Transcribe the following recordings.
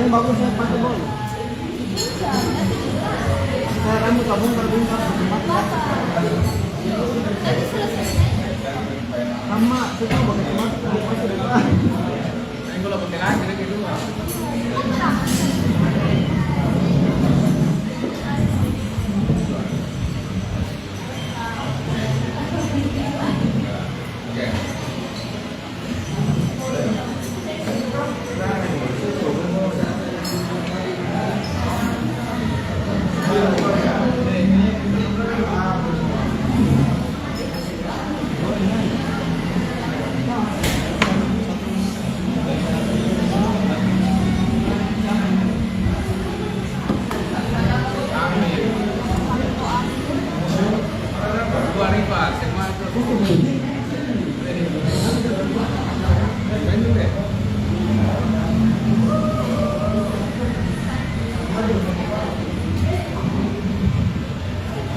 yang bagus ya pakai bol. Sekarang tabung terbongkar sama kita pakai tomat masih ada. Yang gula pakai lagi gitu.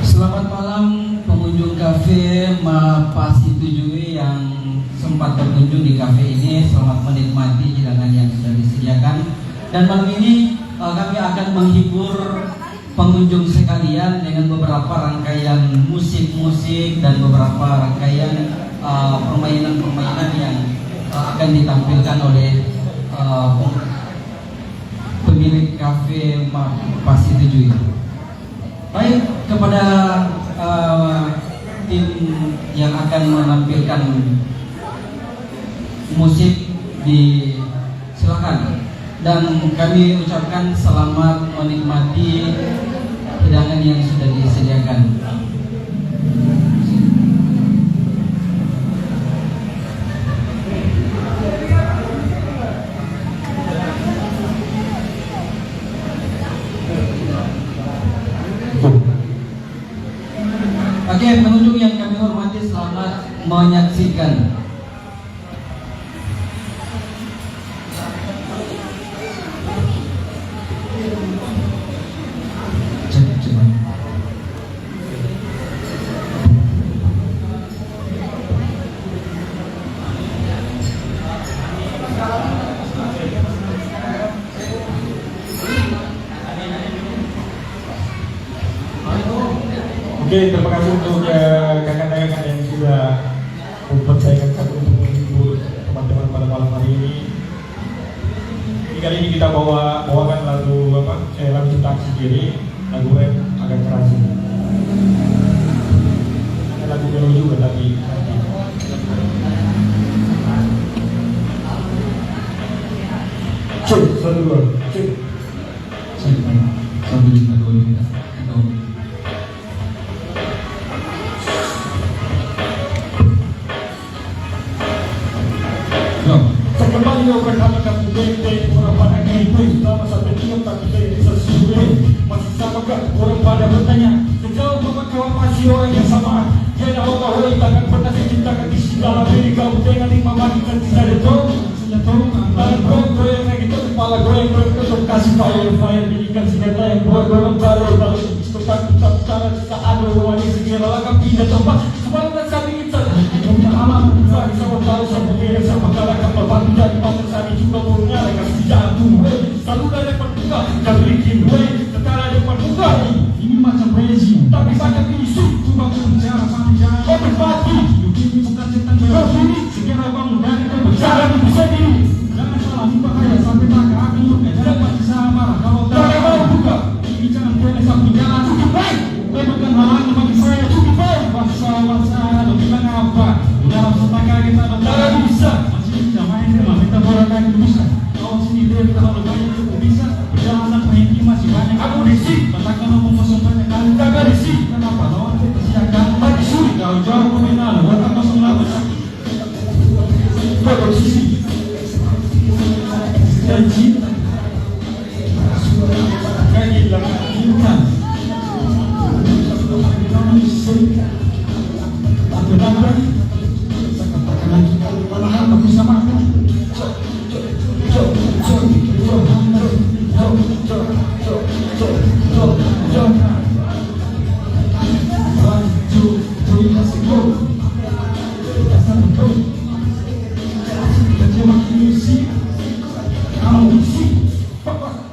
Selamat malam pengunjung kafe Mapasi 7 yang sempat berkunjung di kafe ini. Selamat menikmati hidangan yang sudah disediakan. Dan malam ini kami akan menghibur pengunjung sekalian dengan beberapa rangkaian musik-musik dan beberapa rangkaian permainan-permainan yang akan ditampilkan oleh pemilik kafe Mapasi 7 ini. Baik, kepada tim yang akan menampilkan musik silakan, dan kami ucapkan selamat menikmati hidangan yang sudah disediakan. Oke, pengunjung yang kami hormati, selamat menyaksikan. Oke, terima kasih untuk kakak-kakak yang sudah mempercayakan kami untuk menghibur teman-teman pada malam hari ini. Kali ini kita bawakan lagu lagu ciptaan sendiri, lagu rap agak keras. Lagu melo juga tapi cek satu dua cek Sambil kita dulu kita. Kembali bersama kami Dede, orang pada ngikutin selama sampai tiap tapi saya sesuai. Masih sama kan orang pada bertanya, sejauh mana kau masih orang yang sama? Dia dah bawa takkan pernah dicintakan di dalam diri kau dengan lima mati kan tidak ada tahu. Dan kau yang lagi tu kepala goreng untuk kasih fire bilikan senjata yang buat baru lalu istirahat kita bicara jika ada wanita segera langkah pindah tempat sebaliknya kami kita alam bisa tahu sama dia sama kalau kapal batu jadi pasal kami juga punya kasih jatuh selalu ada perbuka kami bikin sekarang ada perbuka ini macam rezi tapi banyak isu cuma berbicara panjang kopi pati ini bukan tentang kopi segera bangun dari berbicara di sini jangan salah lupa kaya sampai tak kami jangan bisa marah kalau tak mau buka ini jangan boleh sampai jalan cukup baik bukan halang bagi saya cukup baik masa lo bilang apa dalam setengah kita tak bisa masih bisa main dengan kita bola lagi bisa kau sini dia terlalu banyak cukup bisa perjalanan penghenti masih banyak aku disi katakan ngomong kosong banyak kali tak disi kenapa lawan kita siakan lagi sulit jauh-jauh peminal buat kosong lalu posisi dan cinta kehilangan cinta aku dapat malahan tak bisa makan Terima kasih.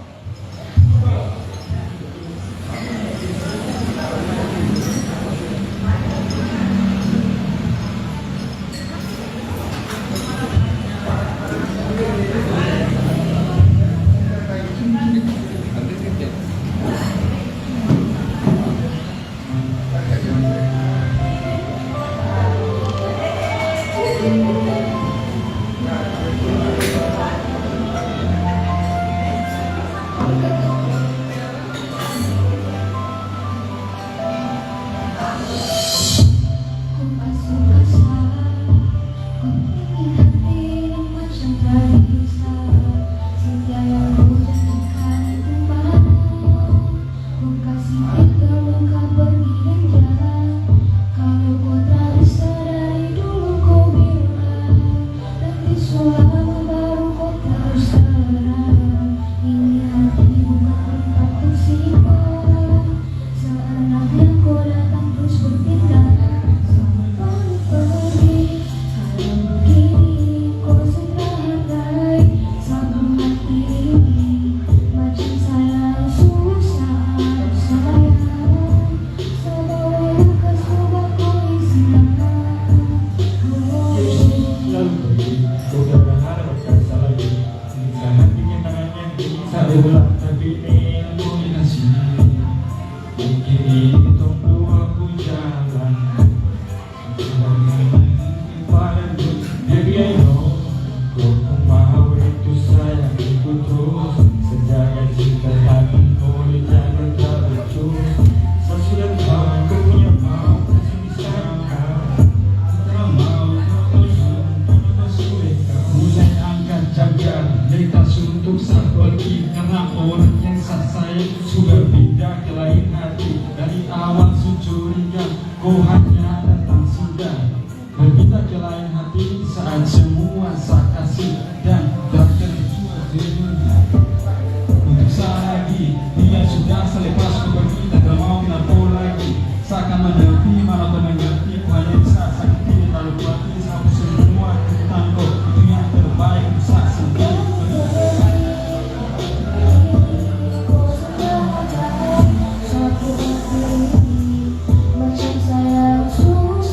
maksud curiga, kau hanya datang singgah, berpindah ke lain hati saat semua saya kasih dan terkecuali dunia. Untuk saya lagi, dia sudah selepas ku pergi, tak mau nato lagi. Saya akan mengerti, malah mengerti, ku hanya bisa sakiti, lalu berarti sampai semua tentangku, itu yang terbaik untuk saya sendiri. Macam sayang susah.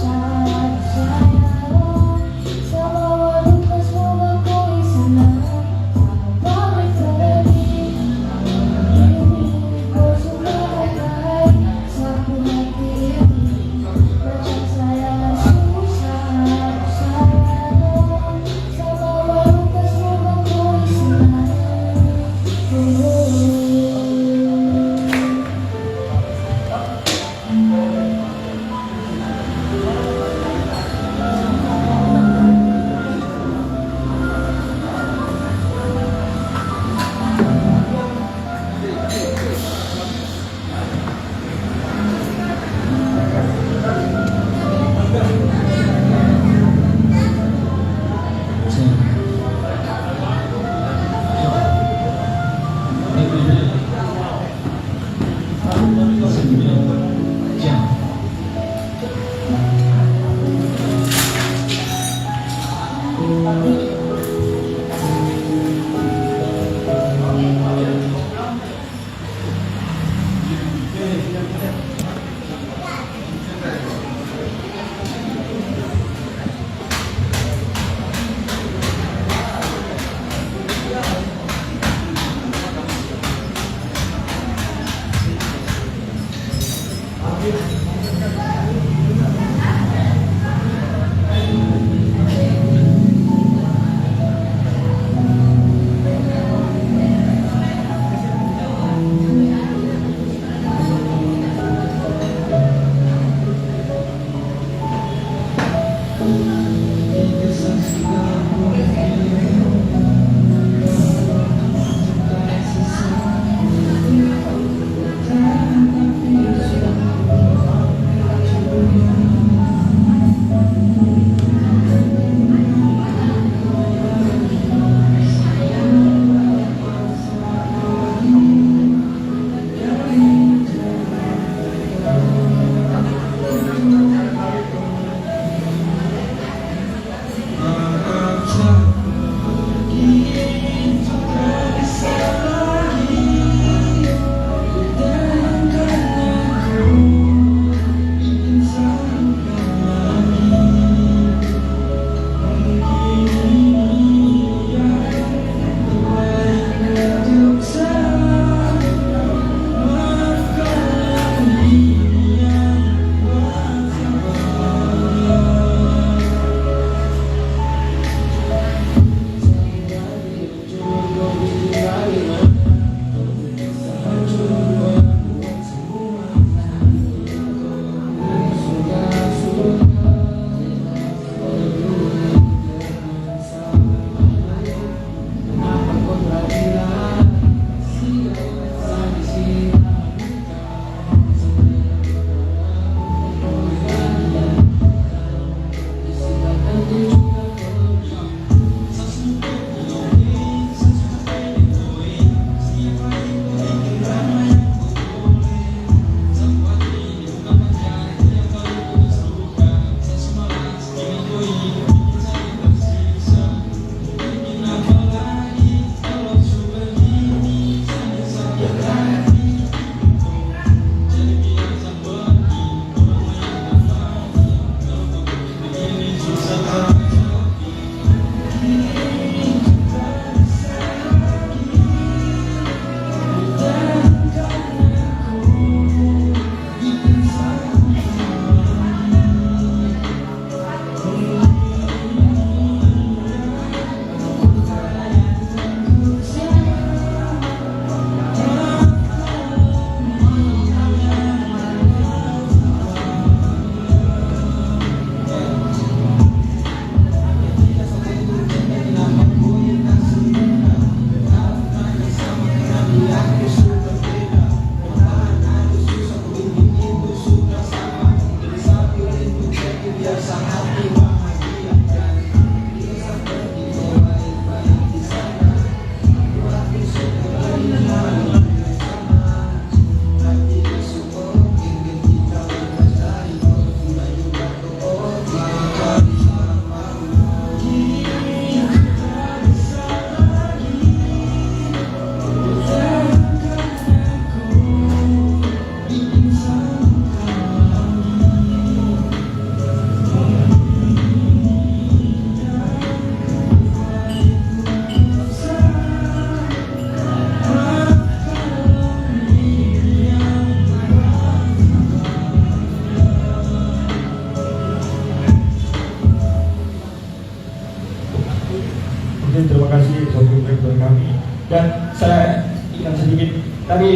Dan saya ingat sedikit, tadi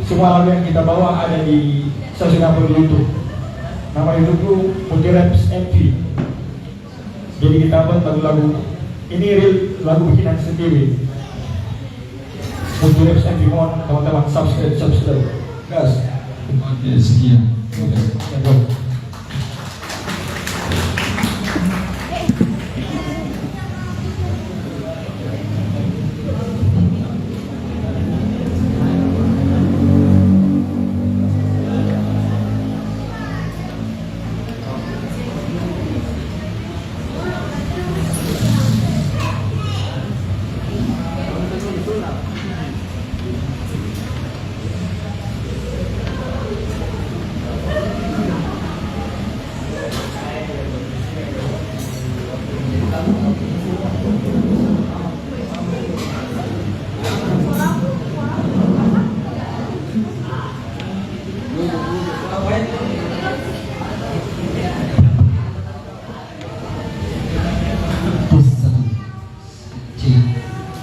semua lagu yang kita bawa ada di saya sudah di YouTube. Nama YouTube Multiraps MV. Jadi kita buat lagu-lagu ini real, lagu bikinan sendiri. Multiraps MV, mohon teman-teman subscribe. Gas. Oke, sekian.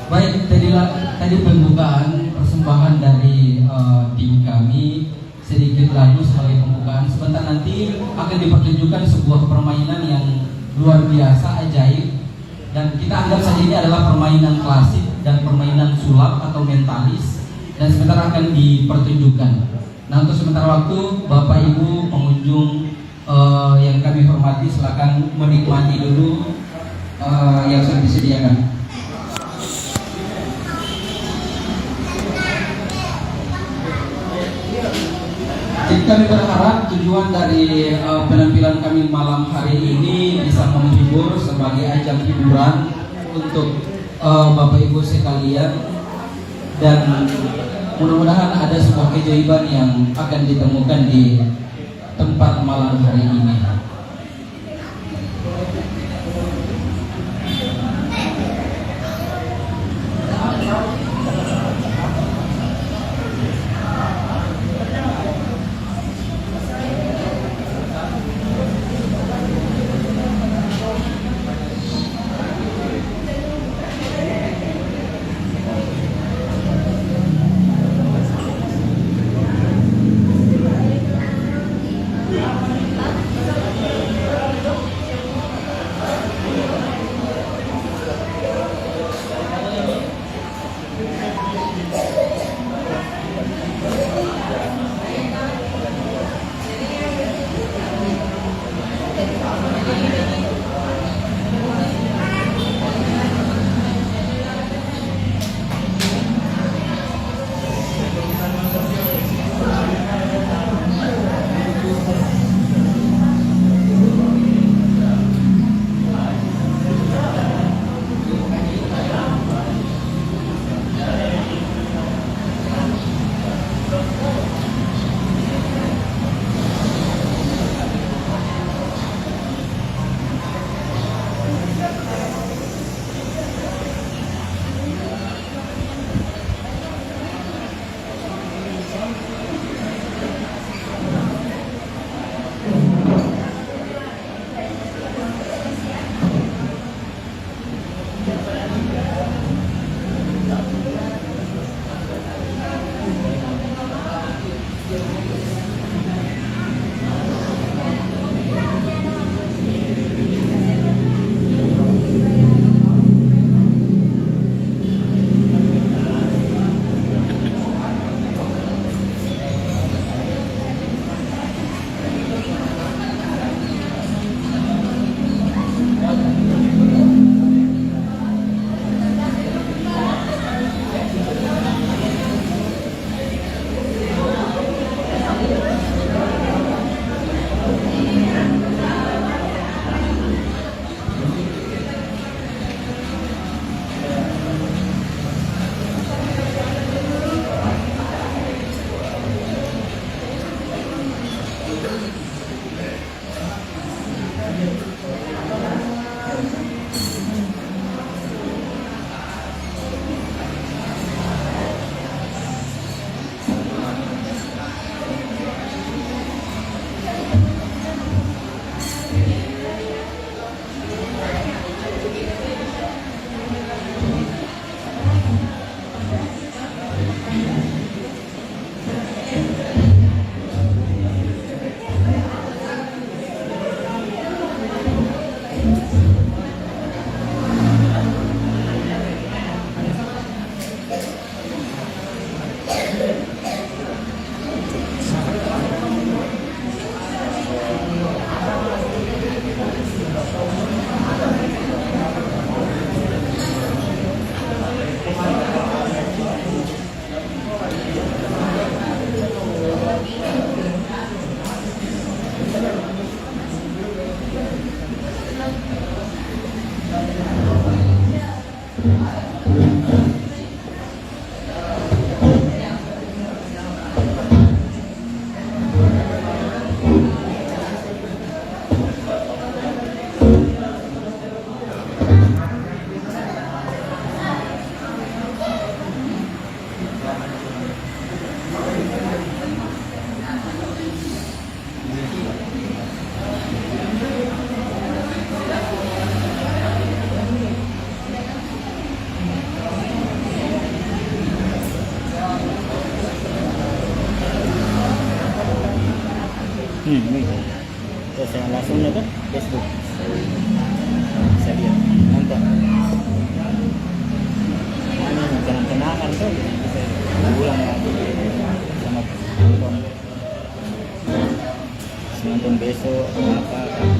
Baik, tadi pembukaan persembahan dari tim kami, sedikit lagu sebagai pembukaan. Sebentar nanti akan dipertunjukkan sebuah permainan yang luar biasa, ajaib, dan kita anggap saja ini adalah permainan klasik dan permainan sulap atau mentalis, dan sebentar akan dipertunjukkan. Nah, untuk sementara waktu, Bapak Ibu pengunjung yang kami hormati, silakan menikmati dulu yang sudah disediakan. Jadi kami berharap tujuan dari penampilan kami malam hari ini bisa menghibur sebagai ajang hiburan untuk Bapak Ibu sekalian, dan mudah-mudahan ada sebuah keajaiban yang akan ditemukan di tempat malam hari ini. Terus yang langsungnya tuh Facebook. Bisa lihat, nonton. Ini kenang-kenangan tuh bisa diulang lagi sama nonton. Nonton besok apa kan.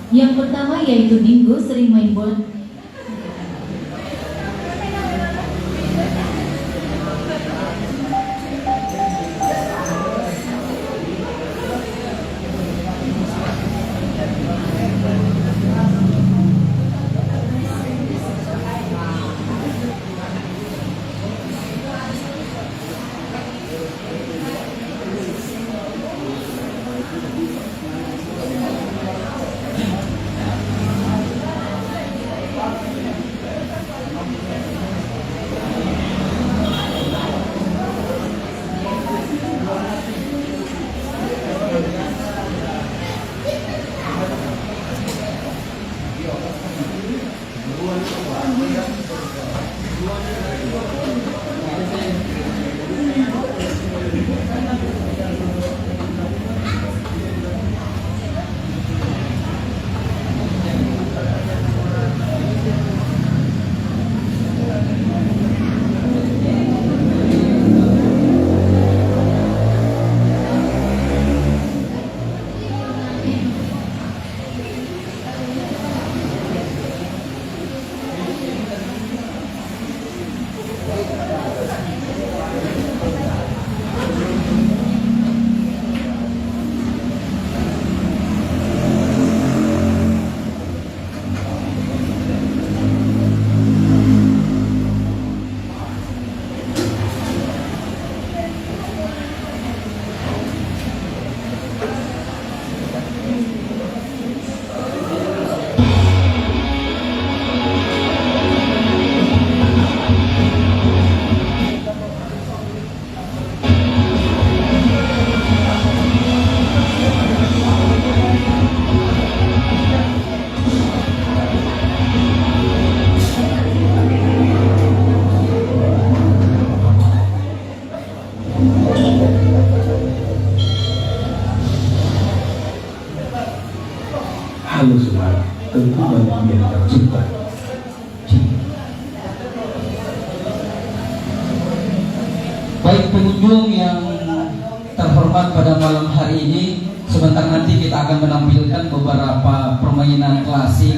Yang pertama yaitu Dingo sering main bola. Halo semua, tentu banyak yang tercipta. Baik pengunjung yang terhormat pada malam hari ini, sebentar nanti kita akan menampilkan beberapa permainan klasik,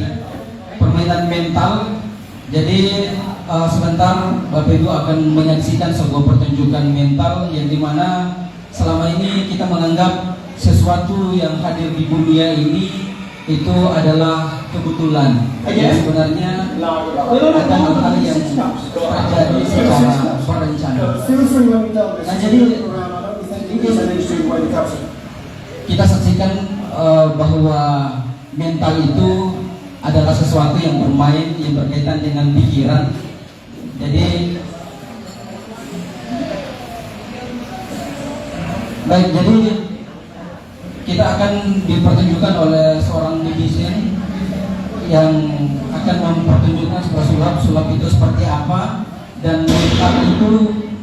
permainan mental. Jadi sebentar Bapak Ibu akan menyaksikan sebuah pertunjukan mental yang dimana selama ini kita menganggap sesuatu yang hadir di dunia ini itu adalah kebetulan. Ya, sebenarnya ada hal-hal yang terjadi secara berencana. Nah, jadi kita saksikan bahwa mental itu adalah sesuatu yang bermain, yang berkaitan dengan pikiran. Jadi baik, jadi kita akan dipertunjukkan oleh seorang musician yang akan mempertunjukkan sebuah sulap itu seperti apa dan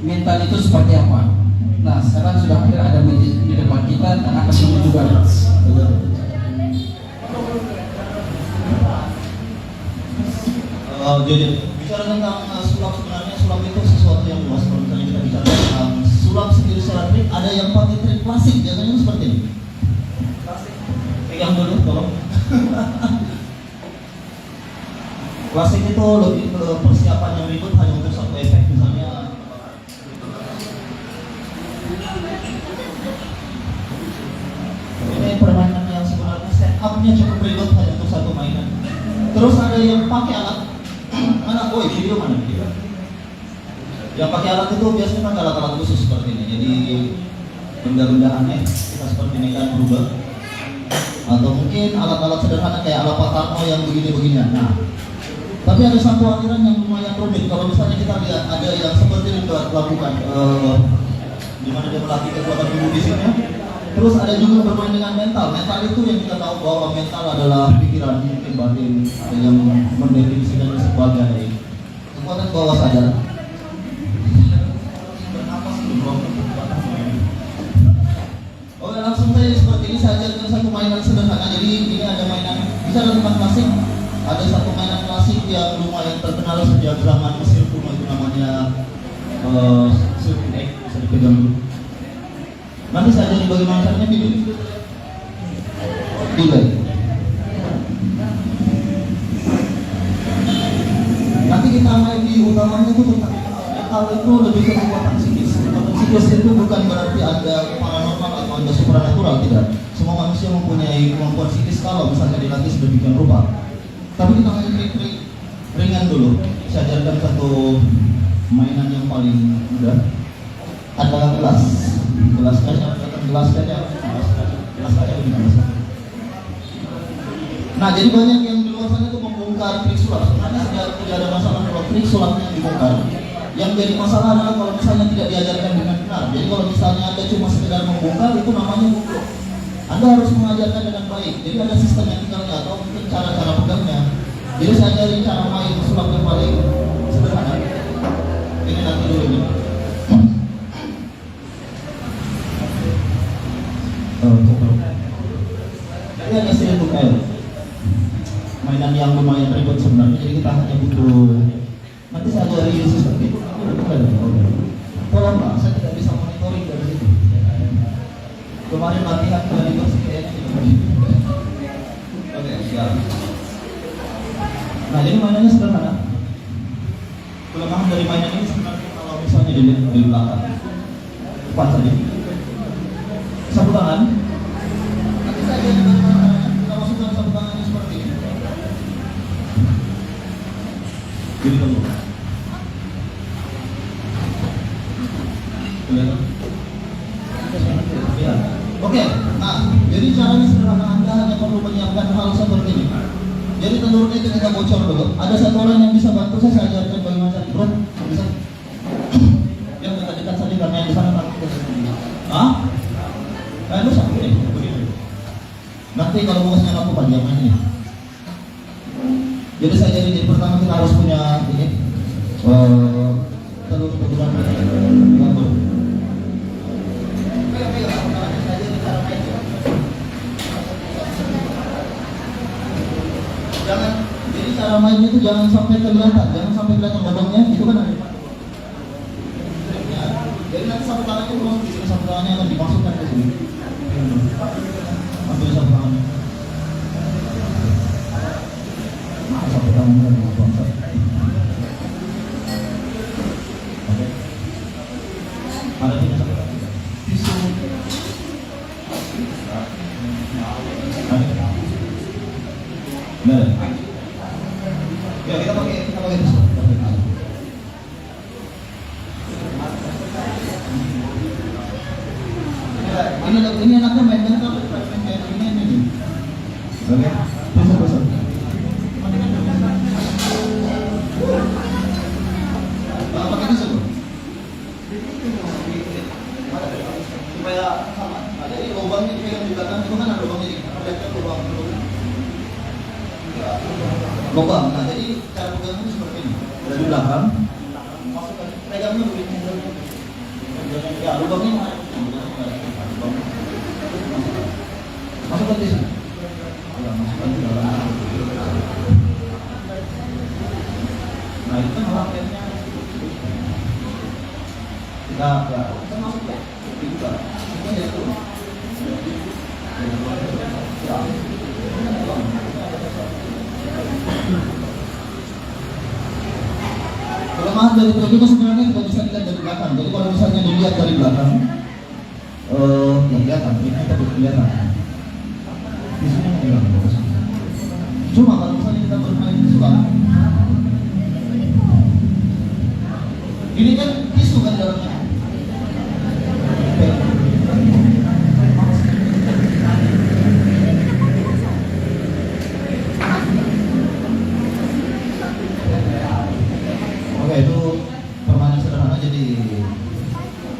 mental itu seperti apa. Nah, sekarang sudah hadir ada musician di depan kita dan akan menunjukkan. Jadi bicara tentang sulap, sebenarnya sulap itu sesuatu yang luas. Kalau misalnya kita bicara tentang sulap sendiri secara trik, ada yang pakai trik klasik, biasanya seperti ini. Pegang dulu, tolong. Klasik itu lebih ke persiapan yang ribet hanya untuk satu efek, misalnya. Ini permainan yang sebenarnya setupnya cukup ribet hanya untuk satu mainan. Terus ada yang pakai alat. Mana? Oh, video mana? Video. Yang pakai alat itu biasanya pakai alat-alat khusus seperti ini. Jadi benda-benda aneh kita seperti ini kan berubah. Atau mungkin alat-alat sederhana kayak alat Patarno yang begini-beginian. Nah, tapi ada satu aliran yang lumayan rumit. Kalau misalnya kita lihat ada yang seperti ini dilakukan, di mana dia melatih kekuatan tubuh di sini. Terus ada juga bermain dengan mental. Mental itu yang kita tahu bahwa mental adalah pikiran, mungkin batin, ada yang mendefinisikannya sebagai kekuatan bawah sadar. Oh, langsung saja seperti ini saja dengan satu mainan sederhana. Jadi ini ada mainan, bisa ada tempat klasik. Ada satu mainan klasik yang lumayan terkenal sejak zaman Mesir kuno, itu namanya sirkuit. Bisa dipegang dulu. Nanti saya jadi bagaimana caranya video. Delay. akal itu lebih ke kekuatan psikis. Kekuatan psikis itu bukan berarti ada paranormal atau ada supranatural, tidak. Semua manusia mempunyai kemampuan psikis kalau misalnya dilatih sedemikian rupa. Tapi kita main trik-trik ringan dulu. Saya ajarkan satu mainan yang paling mudah. Ada gelas kaca, gelas kaca begini. Nah, jadi banyak yang di luar sana itu membongkar trik sulap. Sebenarnya tidak ada masalah kalau trik sulapnya dibongkar. Yang jadi masalah adalah kalau misalnya tidak diajarkan dengan benar. Jadi kalau misalnya Anda cuma sekedar membongkar, itu namanya goblok. Anda harus mengajarkan dengan baik. Jadi ada sistematikanya atau mungkin cara-cara pegangnya. Jadi saya ajari cara main sulap yang paling sederhana. Ini nanti dulu ini. Ini ada sendok air. Mainan yang lumayan ribet sebenarnya. Jadi kita hanya butuh. Nanti saya ajari sistem itu. Tolong Pak, saya tidak bisa monitoring dari situ. Kemarin latihan dari bersih kayaknya. Oke, siap. Nah, jadi mainannya sederhana. Kelemahan dari mainan ini sebenarnya kalau misalnya dilihat dari belakang, cepat saja. Sapu tangan. Nanti saya akan kita masukkan sapu tangannya seperti ini. Jadi dulu. Kelihatan? Ya. Oke. Nah, jadi caranya sederhana. Anda hanya perlu menyiapkan hal seperti ini. Jadi telurnya itu kita bocor dulu. Ada satu orang yang bisa bantu saya ajarkan bagaimana cara bro. Bisa? Yang dekat-dekat saja karena yang di sana nanti kita sendiri. Ah? Lu satu deh, begitu. Nanti kalau bosnya ngaku Pak diam aja. Jadi saya jadi pertama kita harus punya ini telur teguran gambar. Jangan, jadi cara mainnya itu jangan sampai kelihatan lubangnya, itu kan ada. Jadi nanti sapu tangannya itu masuk di sini, sapu tangannya akan dimasukkan ke sini. Ambil sapu tangannya. Sapu tangannya di bangsa. Oke. Ada tidak sapu tangan? Tisu. Ada. Benar. Ya kita pakai tisu. Ini anaknya main mental, main kayak ini. Oke. Besar. Pakai tisu. Supaya sama. Jadi lubangnya di belakang itu kan ada lubangnya di lubang. Lubang. Nah, jadi cara pegangnya seperti ini. Dari belakang, masukkan pegangnya begini. Ya, lubangnya mana? Masukkan di sini. Ya, masukkan di dalam. Nah, itu kan raketnya. Kita masuk ya. Dibuka. Ini ya itu. Ya. Kelemahan dari trik itu sebenarnya tidak bisa dilihat dari belakang. Jadi kalau misalnya dilihat dari belakang, ya kelihatan, ini tidak kelihatan. Di sini hilang. Cuma kalau misalnya kita bermain sulap, ini kan tisu kan dalamnya. Oke, itu permainan sederhana jadi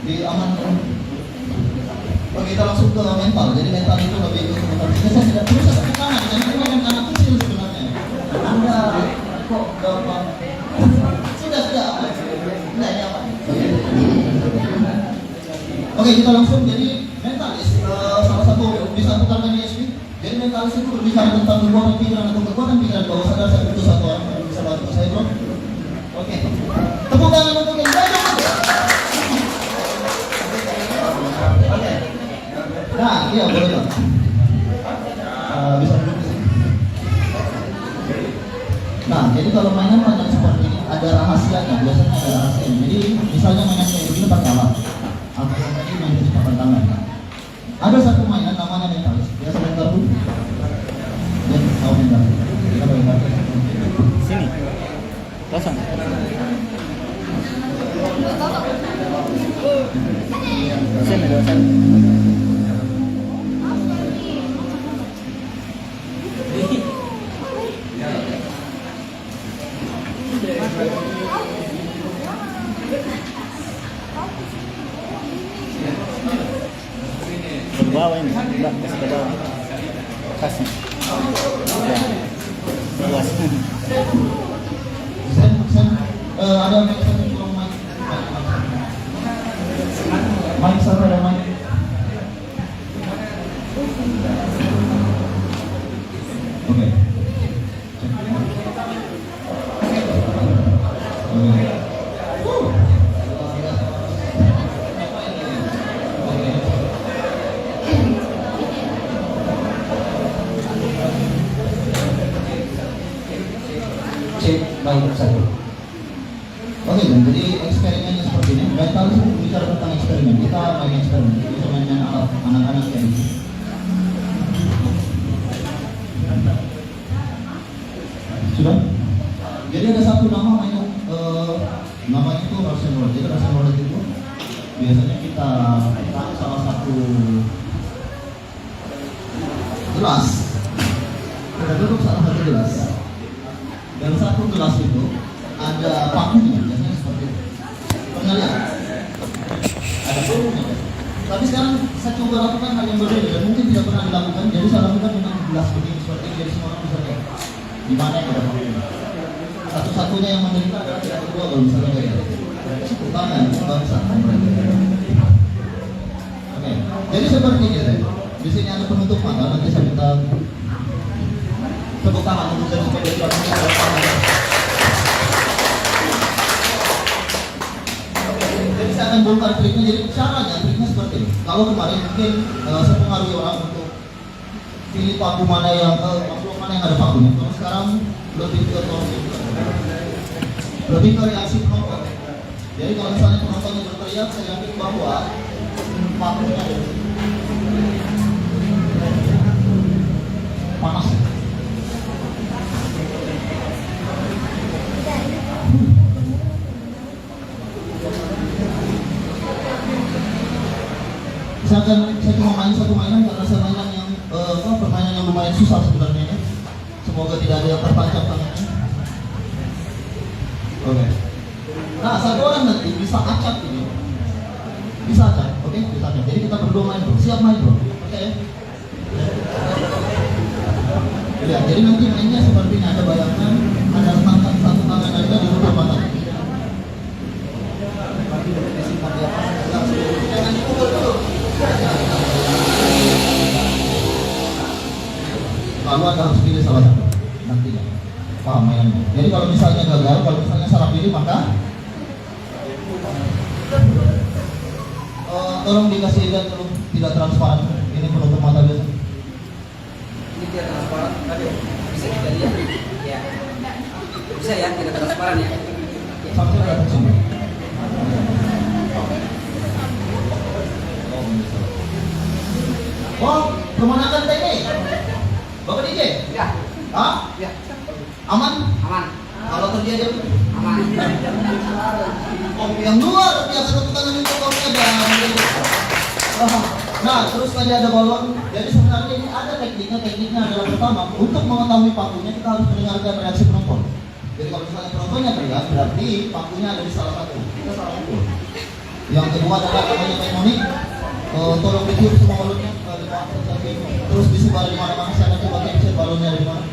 diamankan. Oke, kita langsung ke mental. Jadi mental itu lebih ke sebentar. Saya tidak perlu sampai tangan, dan itu kan anak kecil sebenarnya. Anda kok gampang? Sudah. Tidak nyaman. Oke, kita langsung jadi mentalis. Salah satu bisa putarkan USB. Jadi mentalis itu berbicara tentang kekuatan pikiran atau kekuatan pikiran bawah sadar. Saya butuh satu orang yang bisa bantu saya, bro. Oke, tepuk tangan untuk yang banyak. Oke. Nah, iya boleh Pak. Bisa duduk. Nah, jadi kalau mainan seperti ini ada rahasianya, biasanya ada rahasianya. Jadi Ada satu mainan namanya mentalis. Biasa main kartu. Ya, tahu main kartu. Kita main kartu. Sini. Kosong. Sini dosen. Ke bawah ini, Mbak, kasih ke bawah. Kasih. Ya. Luas. Ada mic satu kurang mic. Mic satu ada mic. Oke. Cek baik satu. Oke, jadi eksperimennya seperti ini. Mental itu bicara tentang eksperimen. Kita main eksperimen. Kita main anak-anak kayak gitu. Sudah? Jadi ada satu nama namanya itu Russian roulette. Jadi Russian roulette itu biasanya kita taruh salah satu gelas. Kita duduk salah satu gelas. Dan satu gelas itu ada pakunya, biasanya seperti itu. Pernah lihat? Ada pakunya. Tapi sekarang saya coba lakukan hal yang berbeda dan mungkin tidak pernah dilakukan. Jadi saya lakukan dengan gelas begini seperti ini, jadi semua orang bisa lihat di mana yang ada pakunya. Satu-satunya yang menderita adalah tidak kedua kalau misalnya kayak utama bangsa. Oke, jadi seperti ini. Di sini ada penutup mata. Nanti saya minta tepuk tangan untuk saya supaya dia Jadi saya akan bongkar triknya. Jadi triknya seperti ini. Kalau kemarin mungkin saya pengaruhi orang untuk pilih paku mana yang mana yang ada pakunya. Kalau sekarang lebih ke reaksi penonton. Jadi kalau misalnya penontonnya berteriak, saya yakin bahwa pakunya ada panas. Saya cuma main satu mainan karena saya mainan yang permainan yang lumayan susah sebenarnya ya. Semoga tidak ada yang tertancap tangannya. Oke. Nah, satu orang nanti bisa acak ini. Bisa acak, oke? Bisa acak. Jadi kita berdua main bro. Siap main bro. Oke ya? Ya, jadi nanti mainnya seperti ini. Ada bayangan, ada tangan satu tangan Anda di depan mata. Jangan dipukul dulu. Lalu Anda harus pilih salah satu. Nantinya paham mainannya. Jadi kalau misalnya gagal, kalau misalnya salah pilih maka tolong dikasih lihat dulu tidak transparan. Ini penutup mata biasa. Ini tidak transparan, bisa kita lihat. Ya. Bisa ya, tidak transparan ya. Sampai ke atas sini. Oh, kemenangan teknik. Bapak DJ? Ya. Hah? Ya. Aman? Aman. Kalau terjadi apa? Aman. Kopi yang luar biasa, tepuk tangan untuk kopinya dan nah, terus tadi ada balon. Jadi sebenarnya ini ada tekniknya. Tekniknya adalah pertama, untuk mengetahui pakunya kita harus mendengarkan reaksi penonton. Jadi kalau misalnya penontonnya teriak, berarti pakunya ada di salah satu. Kita salah satu. Yang kedua adalah namanya mnemonik. Tolong ditiup semua balonnya. Terus disebar di mana-mana. Saya akan coba capture balonnya dari mana.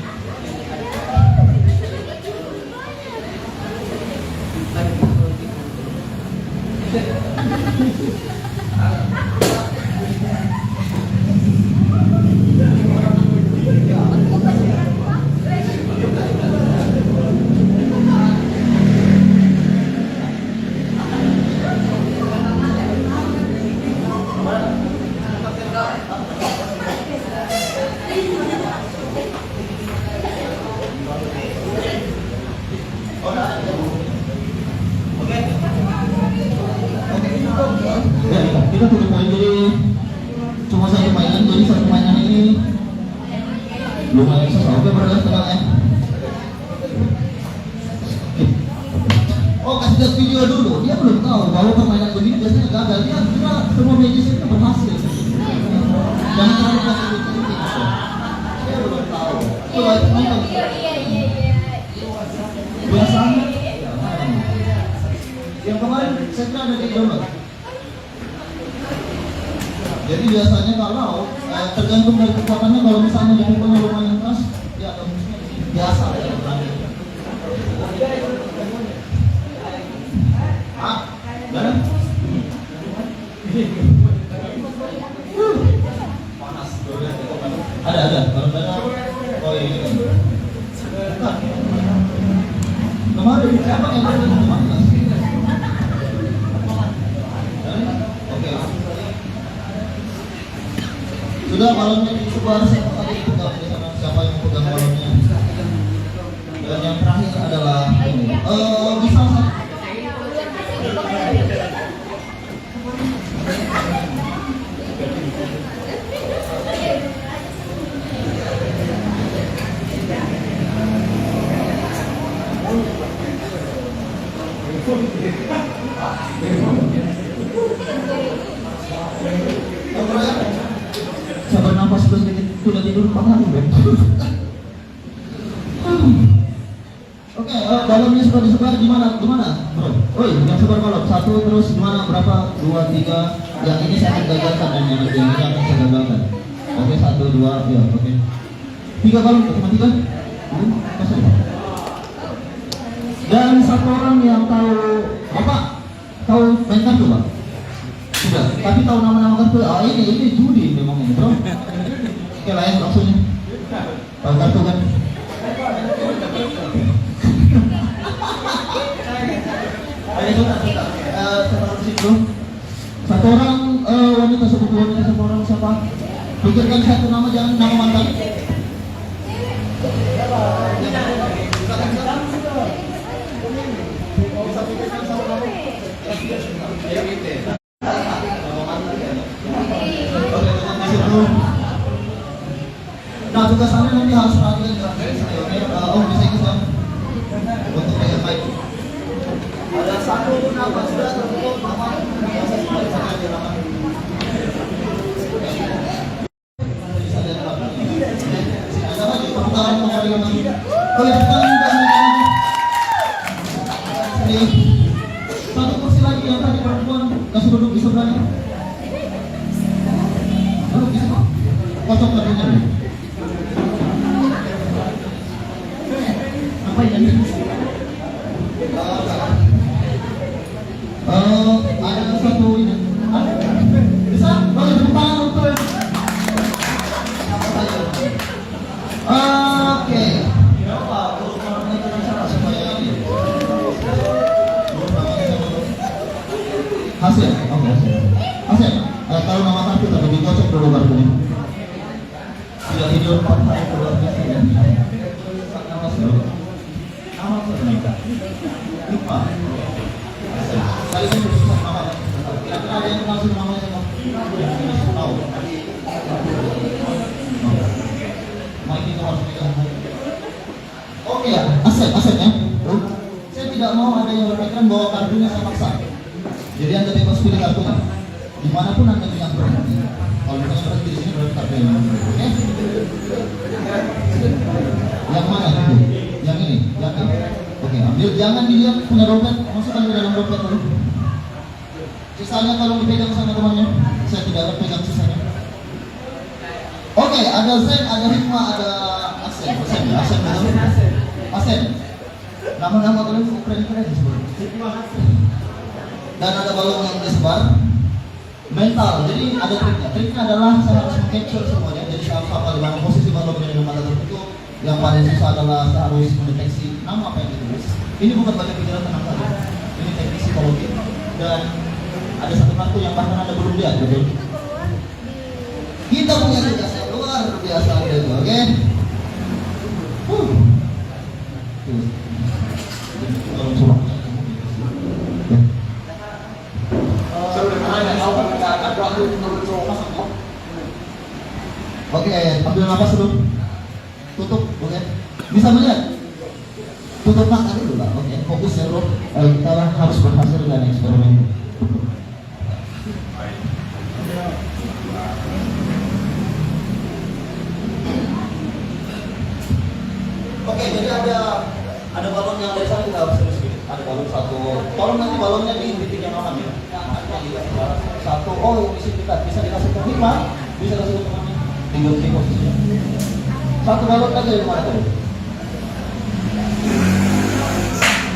lumayan susah. Oke, brother, tenang ya. Oh, kasih lihat video dulu. Dia belum tahu bahwa permainan begini biasanya gagal. Dia kira semua medis itu berhasil. Jangan terlalu kasih lihat. Dia belum tahu. Coba itu nonton. Biasanya yang kemarin saya kira ada di download. Jadi biasanya kalau tergantung dari kekuatannya, kalau misalnya dipukulnya lumayan keras, ya ada musuhnya di sini. Biasa ya, berani. Benar? Panas. Ada. Kalau benar, oh ini. Bukan. Kemarin siapa yang ada di mana? Oke. Sudah balonnya disebar, saya tadi pegang di sana, siapa yang pegang balonnya. Dan yang terakhir adalah ini. Bisa saya bernafas sudah tidur 4 hari, Ben. Oke, balonnya sudah disebar gimana, bro? Oi, yang sebar balon 1 terus gimana? Berapa? 2, 3. Yang ini saya akan gagalkan dan yang ini akan saya gagalkan. Oke, 1, 2, ya, oke. 3 balon, cuma 3. Kasih. Dan satu orang yang tahu main kartu, Pak? Sudah, tapi tahu nama-nama kartu. Ini judi memang ini, bro. Oke, lain maksudnya. Tahu kartu kan? Ayo sudah. Seperti itu. Satu orang wanita, satu orang siapa? Pikirkan satu nama, jangan nama mantan. Nah, tugasannya nanti harus perhatikan bisa ikut ya untuk yang baik. Ada satu nama sudah tertutup, nama biasa sekali saya aja nama. Bisa lihat apa? Ada lagi perputaran pengalian lagi. Oh ya, satu kursi lagi yang tadi perempuan kasih duduk di sebelahnya. Duduk di sini. Kosong kartunya. Apa ini? Ada satu ini. Bisa? Boleh tepuk tangan untuk. Oke. Hasil, oke hasil. Tahu nama kartu tapi dikocok dulu kartunya. Tidak tidur 4 hari keluar biasa ya. Nama sudah. Nama sudah. Lupa. Kali ini susah nama. Kira-kira ada yang kenal sama namanya siapa? Tahu. Mike itu harus pegang. Oke ya, aset ya. Saya tidak mau ada yang berpikiran bahwa kartunya saya paksa. Jadi Anda bebas pilih kartunya. Dimanapun Anda bilang berhenti. Kalau misalnya berhenti di sini berarti kartu yang mana? Oke? Yang mana itu? Yang ini? Yang ini? Oke, ambil. Jangan dilihat punya dompet. Masukkan ke dalam dompet dulu. Sisanya kalau dipegang sama temannya. Saya tidak akan pegang sisanya. Oke, ada Zen, ada Hikmah, ada Asen. Asen betul? Asen. Nama-nama kalian keren-keren disebut. Dan ada balon yang disebar. Mental, jadi ada triknya. Triknya adalah saya harus meng-capture semuanya. Jadi saya harus hafal di mana posisi balonnya dengan mata tertutup. Yang paling susah adalah saya harus mendeteksi nama apa yang ditulis. Ini bukan baca pikiran tenang saja. Ini teknik psikologi. Dan ada satu kartu yang bahkan Anda belum lihat, betul? Kita punya tugas yang luar biasa, oke? Tolong suruh. Oke, ambil nafas dulu. tutup, oke. Bisa melihat? Tutup mata dulu lah, oke. Fokus ya bro. Kita harus berhasil dengan eksperimen. Oke, jadi ada balon yang dari sana kita harus terus gitu. Ada balon satu. Tolong nanti balonnya di titik yang aman ya. Satu. Oh, bisa dikasih ke lima, bisa kasih ke temannya. Tinggal di posisinya. Satu balon aja di mana tuh?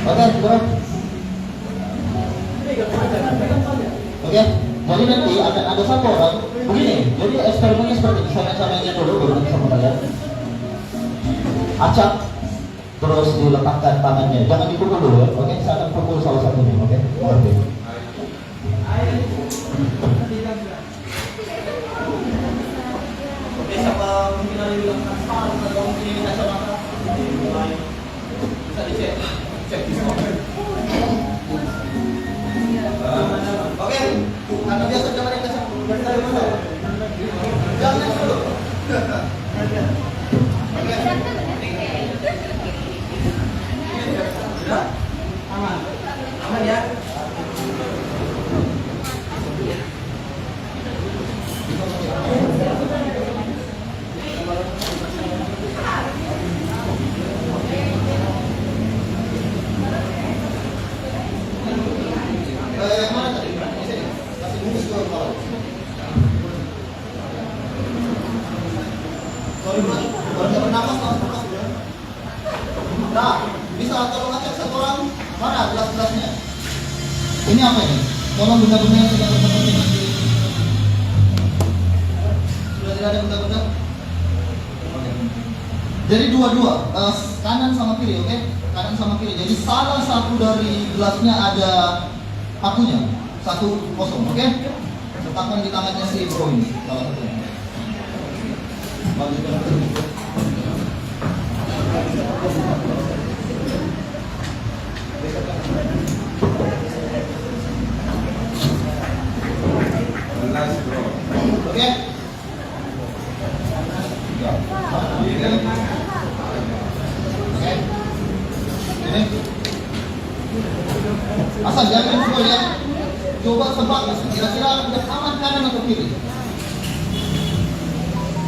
Oke, bro. Oke, jadi nanti akan ada satu orang begini. Jadi eksperimennya seperti ini. Sama-samanya dulu baru nanti sama kalian. Acak, terus diletakkan tangannya. Jangan dipukul dulu ya. Oke, saya akan pukul salah satunya. Oke, oke. Oke, siapa mungkin ada yang bilang kasar atau mungkin ini kacamata? Bisa dicek, cek di semua. Oke, karena biasa jangan yang kacamata. Dari mana? Jangan dulu. Oke. Aman ya. Mana tadi? Kasih bungkus ke kepala. Sorry bro, baru dapat bernafas langsung ya. Nah, bisa tolong ngecek satu orang. Mana gelas-gelasnya? Ini apa ini? Tolong benda-benda yang sudah berpenting. Sudah tidak ada benda-benda? Oke. Jadi dua-dua, kanan sama kiri, oke? Kanan sama kiri. Jadi salah satu dari gelasnya ada pakunya, satu kosong, oke? Letakkan di tangannya si bro ini, salah satunya. Oke. Oke. Ini. Asal jangan pukul ya. Coba tebak kira-kira udah aman kanan atau kiri.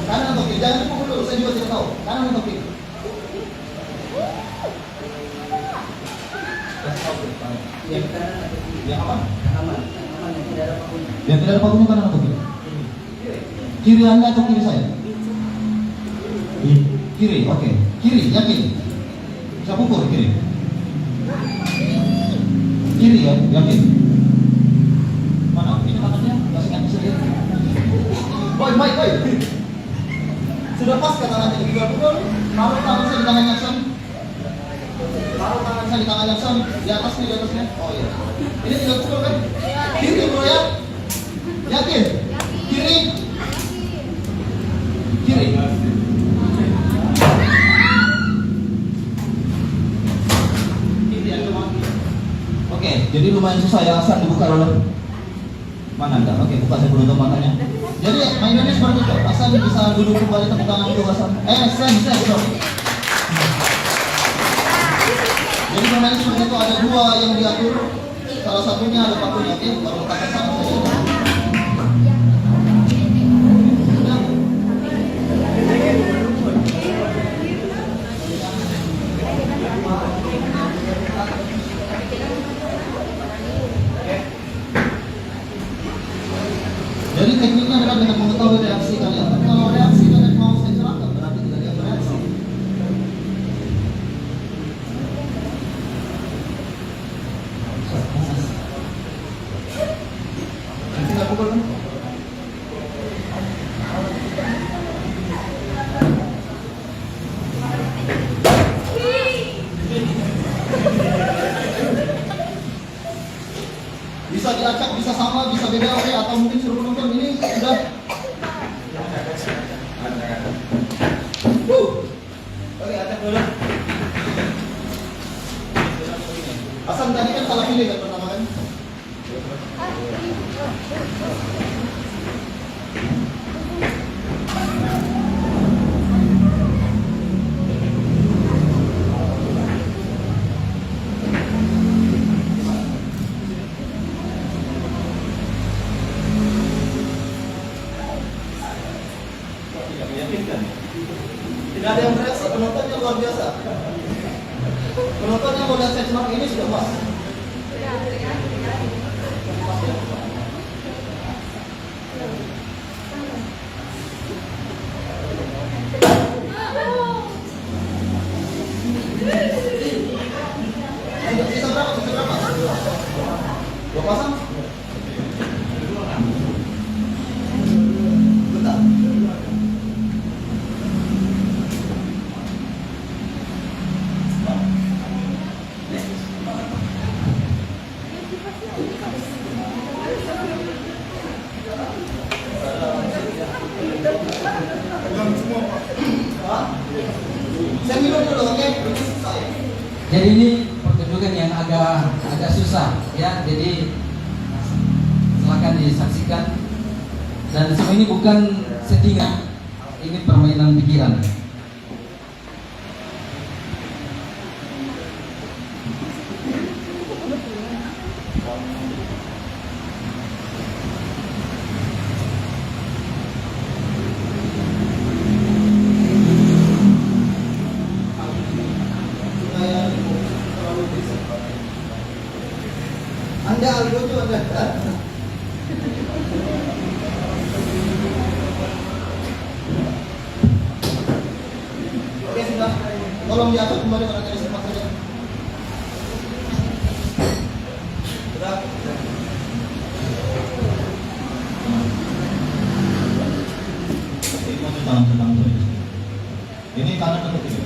Kanan atau kiri, jangan dipukul dulu, saya juga tidak tahu. Kanan atau kiri. Yang kanan, yang aman? Aman yang tidak ada pakunya. Yang tidak ada pakunya kanan atau kiri? Kiri Anda atau kiri saya? Kiri, oke. Kiri, yakin? Bisa pukul kiri? Kiri ya, yakin? Mana ini tangannya? Kasih kaki sendiri. Baik. Sudah pas ke tangannya juga pukul. Taruh tangan saya di tangan Jackson. Taruh tangan saya di tangan Jackson. Di atasnya. Oh iya. Ini tidak pukul kan? Kiri bro ya? Yakin? Kiri? Kiri. Oke, jadi lumayan susah ya, Hasan dibuka dulu. Mana Anda? Oke, buka saya penutup matanya. Jadi mainannya seperti itu. Hasan bisa duduk kembali, tepuk tangan dulu Hasan. Sen, sorry. Jadi permainan seperti itu ada dua yang diatur. Salah satunya ada pakunya, oke? Baru letakkan tangan saja. Jadi tekniknya adalah dengan mengetahui reaksi kalian. Kalau reaksi kalian mau saya cerahkan, berarti tidak ada bereaksi. Tidak pukul kan? Bisa diacak, bisa sama, bisa beda, oke? Atau mungkin suruh penonton ini sudah. Oke, acak dulu. Hasan tadi kan salah pilih kan pertama kan? Penontonnya luar biasa. Penontonnya mau lihat benchmark ini sudah puas. Sisa berapa? Dua pasang? Bentar. Saya minum dulu, oke? Jadi ini pertunjukan yang agak susah ya. Jadi silakan disaksikan. Dan semua ini bukan settingan, ini permainan pikiran. Anda Aldo itu Anda. Oke sudah, tolong diatur kembali pada tadi sempat saja. Sudah. Ini mau tangan saja. Ini kanan atau kiri?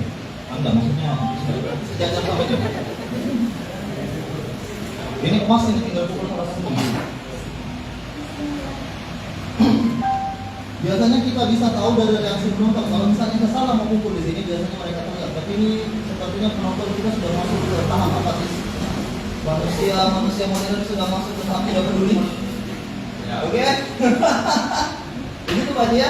Anda maksudnya sejajar sampai jam. Ini emas ini tinggal pukul salah satu. Biasanya kita bisa tahu dari reaksi penonton. Kalau misalnya kita salah memukul di sini, biasanya mereka teriak. Tapi ini sepertinya penonton kita sudah masuk ke tahap apatis. Manusia modern sudah masuk ke tahap tidak peduli. Oke? Ini tuh Pak ya.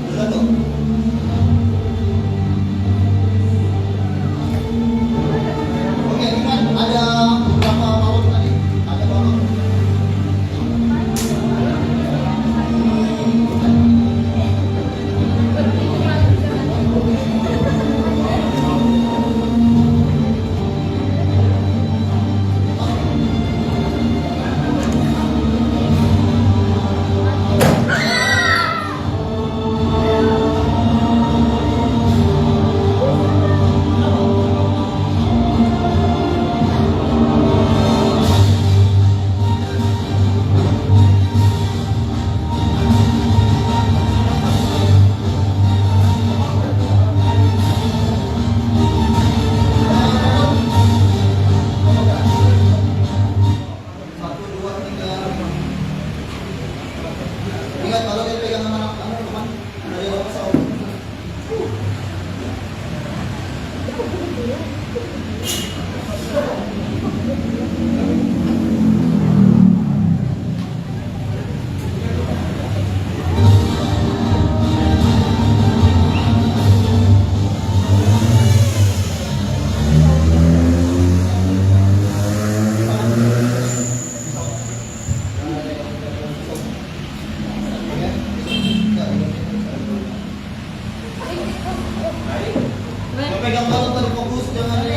Sudah tuh. Oke, ini kan ada beberapa balon tadi. Ada balon. Satu, dua, tiga. Ingat kalau dia pegang anak teman, dari bawah pesawat. Pegang balon tadi fokus jangan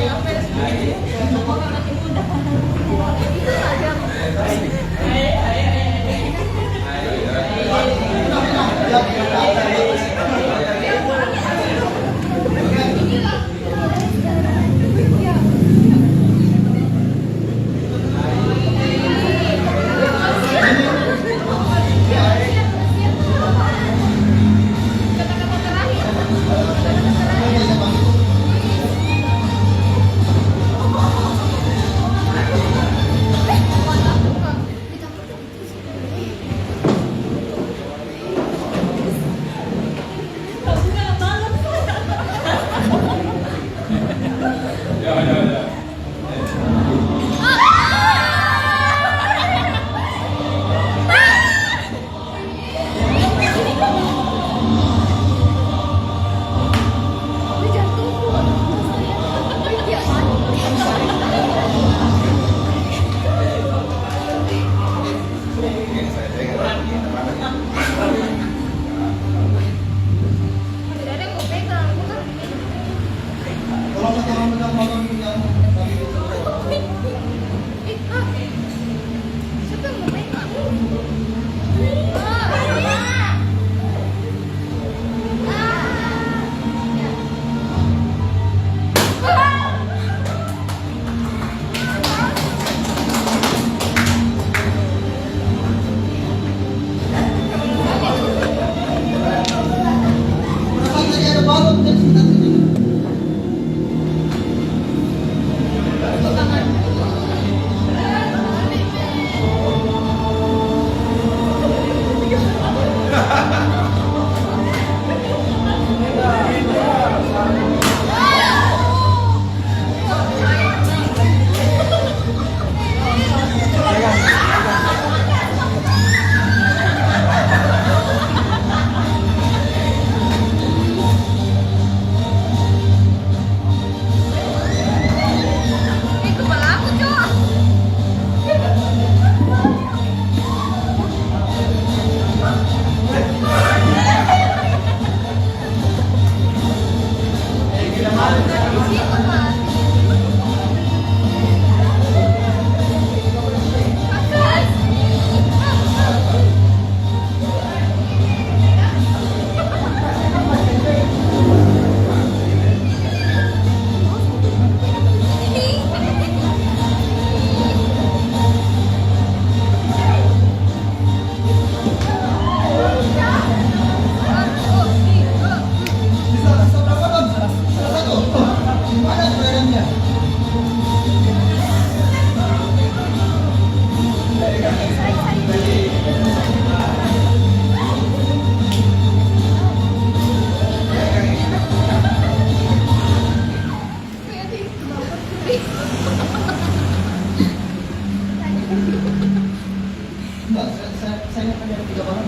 Enggak, saya ingat ada 3 orang.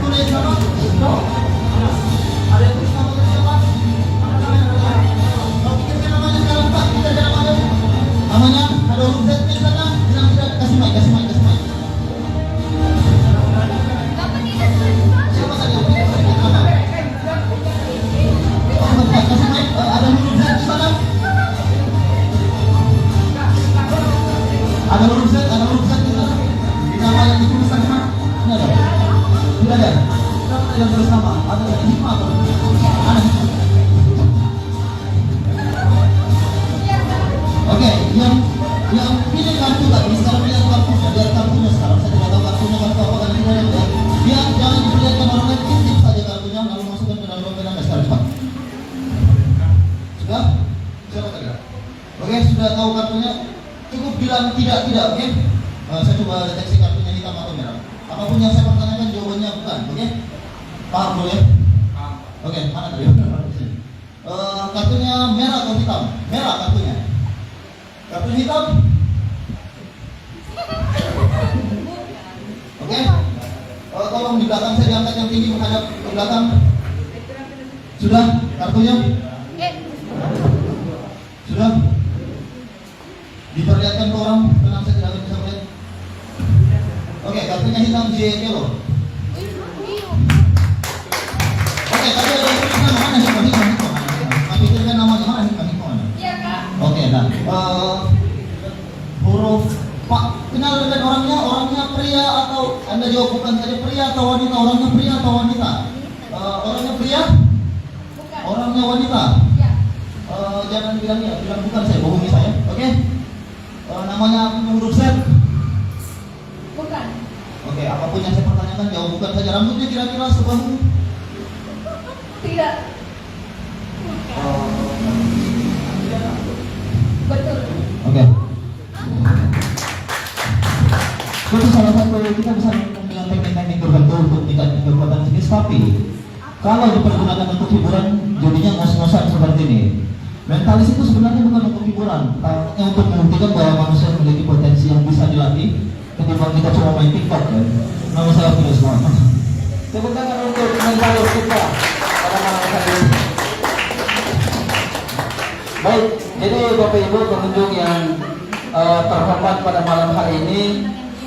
Tulis nama, ada yang tulis nama siapa? Mau pikirkan namanya sekarang Pak, kita jalan aja. Namanya ada huruf Z di sana, bilang tidak, kasih mic. Siapa saja yang pikir nama? Oh, betul, kasih mic. Ada huruf Z di sana. Ada huruf Z di sana. Di nama yang ditulis sana. Ini ada. Tidak ada. Siapa yang tulis nama? Ada hikmah atau? Ada hikmah. Oke, yang pilih kartu tadi, sekarang lihat kartunya, lihat kartunya sekarang. Saya tidak tahu kartunya kartu apa kan tidak ada ya. Dia jangan diperlihatkan orang lain, intip saja kartunya, lalu masukkan ke dalam dompet Anda sekarang cepat. Sudah? Siapa tadi? Oke, sudah tahu kartunya? Cukup bilang tidak, oke? Saya coba deteksi kartunya hitam atau merah. Apapun yang saya pertanyakan jawabannya bukan, oke? Paham dulu ya? Oke, mana tadi? Kartunya merah atau hitam? Merah kartunya. Kartu hitam. Oke. Tolong di belakang saya diangkat yang tinggi menghadap ke belakang. Sudah kartunya? Sudah. Diperlihatkan ke orang, tenang saya tidak bisa melihat. Oke, kartunya hitam J Kelo. Oke, tadi ada yang tulis nama mana hikmah. Tapi itu kan namanya mana hikmah. Oke, nah huruf Pak, kenal dengan orangnya pria atau Anda jawab bukan saja pria atau wanita, orangnya pria atau wanita? Orangnya pria? Orangnya wanita? Jangan bilang ya, bilang bukan, saya bohongi saya, oke? Namanya huruf Z? Bukan. Oke, apapun yang saya pertanyakan jawab bukan saja. Rambutnya kira-kira sebahu? Tidak. Betul. Oke. Itu salah satu kita bisa dengan teknik-teknik tertentu untuk meningkatkan kekuatan psikis, tapi kalau dipergunakan untuk hiburan jadinya ngos-ngosan seperti ini. Mentalis itu sebenarnya bukan untuk hiburan, tapi untuk membuktikan bahwa manusia memiliki potensi yang bisa dilatih ketimbang kita cuma main TikTok kan. Nama saya Abdul Islam. Tepuk tangan untuk mentalis kita pada malam hari ini. Baik, jadi Bapak Ibu pengunjung yang terhormat pada malam hari ini,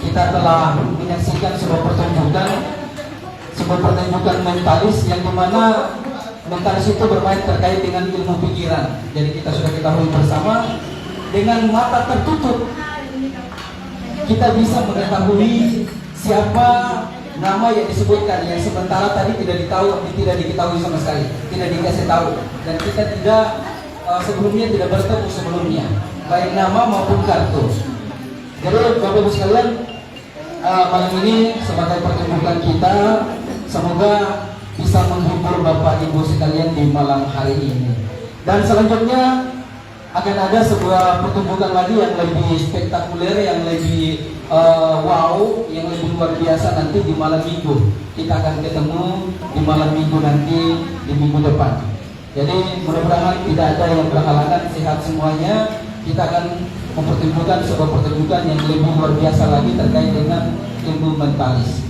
kita telah menyaksikan sebuah pertunjukan mentalis yang dimana mentalis itu bermain terkait dengan ilmu pikiran. Jadi kita sudah ketahui bersama, dengan mata tertutup kita bisa mengetahui siapa nama yang disebutkan, yang sementara tadi tidak diketahui sama sekali, tidak dikasih tahu, dan kita tidak sebelumnya tidak bertemu sebelumnya, baik nama maupun kartu. Jadi Bapak Ibu sekalian, malam ini sebagai pertunjukan kita, semoga bisa menghibur Bapak Ibu sekalian di malam hari ini. Dan selanjutnya akan ada sebuah pertunjukan lagi yang lebih spektakuler, yang lebih wow, yang lebih luar biasa nanti di malam minggu. Kita akan ketemu di malam minggu nanti, di minggu depan. Jadi mudah-mudahan tidak ada yang berhalangan, sehat semuanya. Kita akan mempertunjukkan sebuah pertunjukan yang lebih luar biasa lagi terkait dengan ilmu mentalis.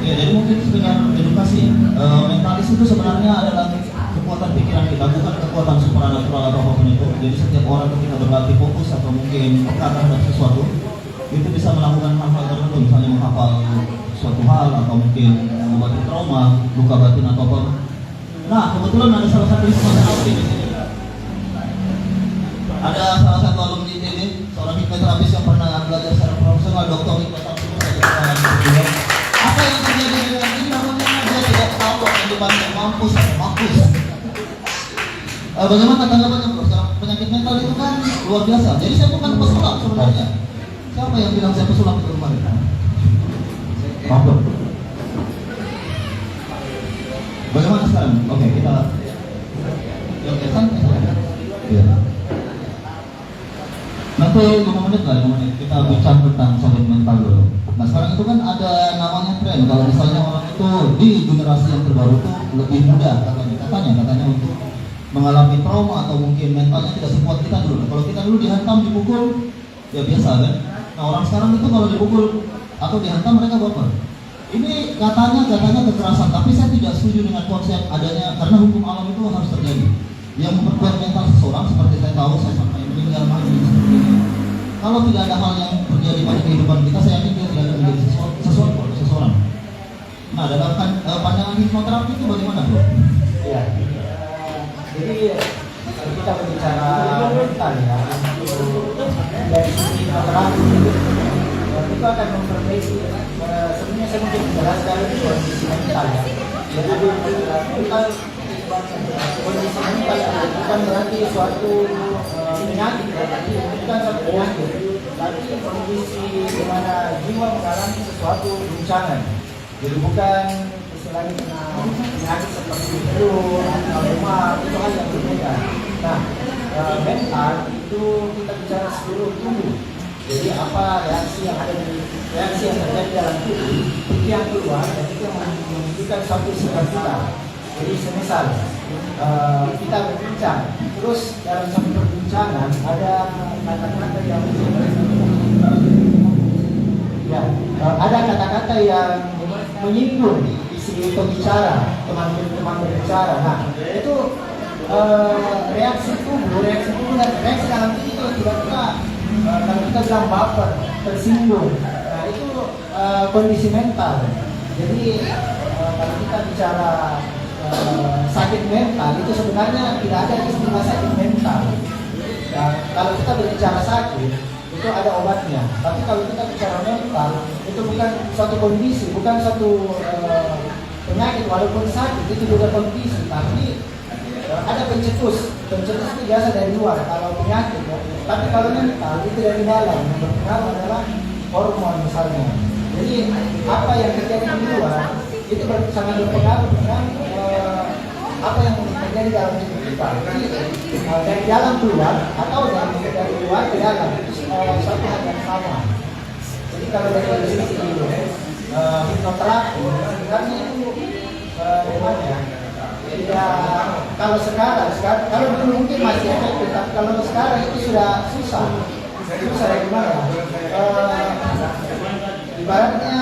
Ya, jadi mungkin dengan edukasi, mentalis itu sebenarnya adalah kekuatan pikiran kita, bukan kekuatan supranatural atau apapun itu. Jadi setiap orang ketika berlatih fokus atau mungkin peka terhadap sesuatu, itu bisa melakukan hal-hal tertentu, misalnya menghafal suatu hal atau mungkin mengobati trauma, luka batin atau apa. Nah, kebetulan ada salah satu hipnoterapis di sini. Ada salah satu alumni ITB, seorang hipnoterapis yang pernah belajar secara profesional, dokter hipnoterapis. Apa yang terjadi dengan ini? Namanya dia tidak tahu yang dipanggil mampus. Bagaimana tanggapannya bro? Penyakit mental itu kan luar biasa. Jadi saya bukan pesulap sebenarnya. Siapa yang bilang saya pesulap itu kemarin? Problem. Bagaimana sekarang? Oke, kita oke, santai saja. Iya. Nanti 5 menit lah, 5 menit kita bicara tentang solid mental dulu. Nah sekarang itu kan ada namanya tren. Kalau misalnya orang itu di generasi yang terbaru itu lebih mudah katanya untuk mengalami trauma atau mungkin mentalnya tidak sekuat kita dulu. Kalau kita dulu dihantam, dipukul, ya biasa kan. Nah orang sekarang itu kalau dipukul atau dihantam mereka baper. Ini katanya kekerasan, tapi saya tidak setuju dengan konsep adanya karena hukum alam itu harus terjadi. Yang memperkuat mental seseorang seperti saya tahu saya sampai meninggal mati seperti ini. Kalau tidak ada hal yang terjadi pada kehidupan kita, saya yakin dia tidak akan menjadi seseorang. Nah, dalam pandangan hipnoterapi itu bagaimana, bro? Ya, jadi kalau kita berbicara mental ya, dari sisi hipnoterapi itu akan memperbaiki. Sebenarnya saya mungkin menjelaskan kondisi mental ya. Jadi mental kondisi mental bukan berarti suatu penyakit, bukan suatu penyakit, tapi kondisi di mana jiwa mengalami sesuatu guncangan. Jadi bukan istilahnya kena penyakit seperti flu atau demam, itu hal yang berbeda. Nah, mental itu kita bicara seluruh tubuh. Jadi apa reaksi yang terjadi dalam tubuh itu yang keluar dan itu yang menunjukkan suatu sikap kita. Jadi semisal kita berbincang, terus dalam satu perbincangan ada kata-kata yang ada kata-kata yang menyinggung isi pembicara, teman berbicara. Nah, itu reaksi tubuh dan reaksi dalam itu tiba-tiba kalau kita bilang baper, tersinggung. Nah, itu kondisi mental. Jadi kalau kita bicara sakit mental itu sebenarnya tidak ada istilah sakit mental. Dan kalau kita berbicara sakit itu ada obatnya. Tapi kalau kita bicara mental itu bukan suatu kondisi, bukan suatu penyakit. Walaupun sakit itu juga kondisi, tapi ada pencetus itu biasa dari luar kalau penyakit ya. Tapi kalau mental itu dari dalam, yang berpengaruh adalah hormon misalnya. Jadi apa yang terjadi di luar itu sangat berpengaruh dengan apa yang terjadi dalam tubuh kita. Jadi dari dalam keluar atau dari luar ke dalam itu satu hal yang sama. Jadi kalau dari sisi hipnoterapi sebenarnya itu gimana ya? Kalau sekarang kalau dulu mungkin masih efektif, tapi kalau sekarang itu sudah susah gimana? Ibaratnya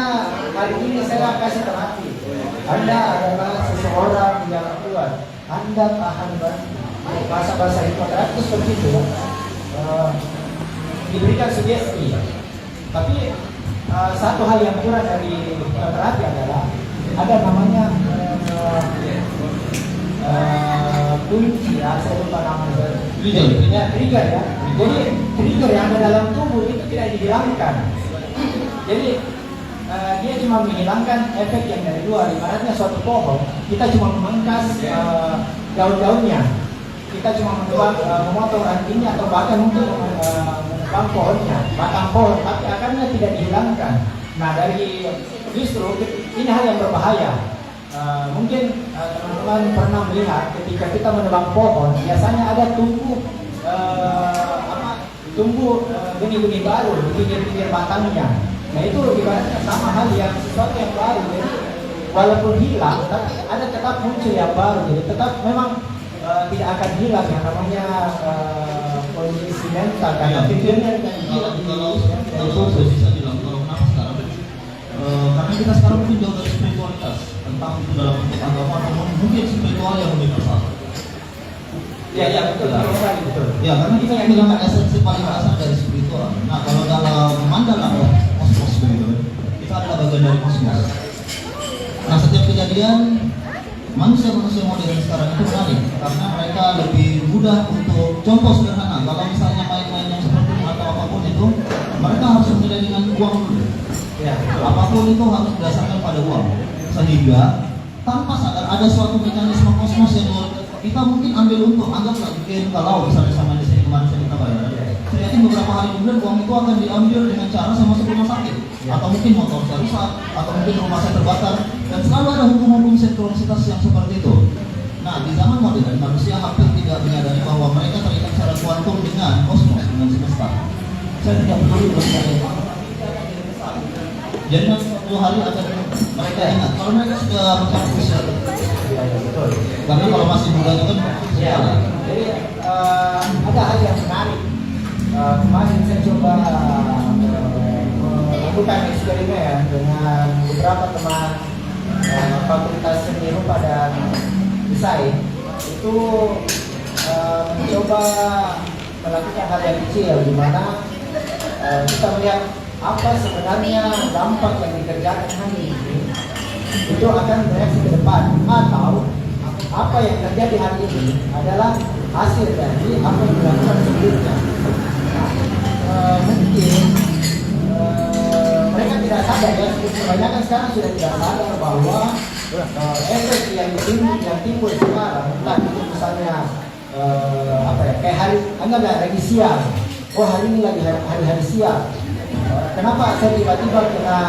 hari ini saya kasih terapi. Anda adalah seseorang yang kuat. Anda tahan bahasa hipnoterapi itu seperti itu. Diberikan sugesti. Tapi satu hal yang kurang dari hipnoterapi adalah ada namanya kunci ya, saya lupa namanya. Trigger ya. Jadi trigger yang ada dalam tubuh itu tidak dihilangkan. Jadi dia cuma menghilangkan efek yang dari luar. Ibaratnya suatu pohon, kita cuma memangkas daun-daunnya. Kita cuma memotong rantingnya atau bahkan mungkin menebang pohonnya, batang pohon, tapi akarnya tidak dihilangkan. Nah, dari justru ini hal yang berbahaya. Mungkin teman-teman pernah melihat ketika kita menebang pohon, biasanya ada tumbuh benih-benih baru di pinggir-pinggir batangnya. Nah, itu ibaratnya sama hal yang sesuatu yang baru. Jadi walaupun hilang, tapi ada tetap muncul yang baru. Jadi tetap memang tidak akan hilang yang namanya kondisi mental karena pikirnya akan hilang. Kalau saya bisa bilang kalau kenapa sekarang karena kita sekarang mungkin jauh dari spiritualitas, entah itu dalam bentuk agama atau mungkin spiritual yang universal. Ya betul. Ya, karena kita yang bilang esensi paling dasar dari spiritual. Nah, kalau dalam mandala kosmos begitu, kita adalah bagian dari kosmos. Nah, setiap kejadian manusia-manusia modern sekarang itu menarik karena mereka lebih mudah untuk contoh sederhana. Kalau misalnya main-main yang seperti ini atau apapun itu, mereka harus menilai dengan uang dulu. Ya, apapun itu harus berdasarkan pada uang. Sehingga tanpa sadar ada suatu mekanisme kosmos yang kita mungkin ambil untung, anggaplah bikin kalau misalnya sama di sini kemarin saya minta bayaran. Saya yakin beberapa hari kemudian uang itu akan diambil dengan cara saya masuk rumah sakit, atau mungkin motor saya rusak, atau mungkin rumah saya terbakar, dan selalu ada hukum-hukum sinkronisitas yang seperti itu. Nah, di zaman modern manusia hampir tidak menyadari bahwa mereka terikat secara kuantum dengan kosmos, dengan semesta. Saya tidak peduli berapa. Jadi suatu hari akan mereka ingat kalau mereka sudah mencapai usia. Karena kalau masih muda itu kan Ya, jadi ada hal yang menarik. Kemarin saya coba melakukan eksperimen dengan beberapa teman fakultas seni rupa dan desain. Itu mencoba melakukan hal yang kecil, di mana kita melihat apa sebenarnya dampak yang dikerjakan hari ini itu akan bereaksi ke depan, atau apa yang terjadi hari ini adalah hasil dari apa yang dilakukan sebelumnya. Mungkin mereka tidak sadar ya, kebanyakan sekarang sudah tidak sadar bahwa efek yang timbul sekarang, entah itu misalnya kayak hari, anggaplah lagi siang, oh hari ini lagi hari siang. Kenapa saya tiba-tiba kena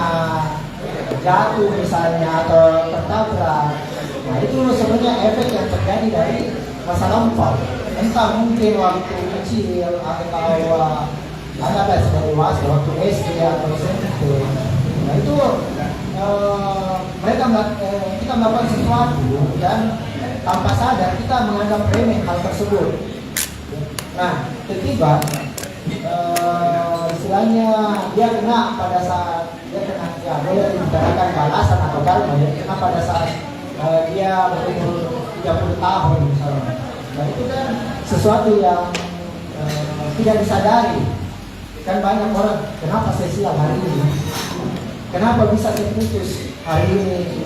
jatuh misalnya atau tertabrak? Nah itu sebenarnya efek yang terjadi dari masa lampau. Entah mungkin waktu kecil atau anggaplah sebagai dewasa, waktu SD atau SMP. Nah itu kita melakukan sesuatu dan tanpa sadar kita menganggap remeh hal tersebut. Nah ketiga, istilahnya dia kena pada saat dia kena, ya boleh dibicarakan balasan atau karma, dia kena pada saat dia berumur 30 tahun misalnya. Nah itu kan sesuatu yang tidak disadari. Kan banyak orang, kenapa saya sial hari ini, kenapa bisa saya putus hari ini,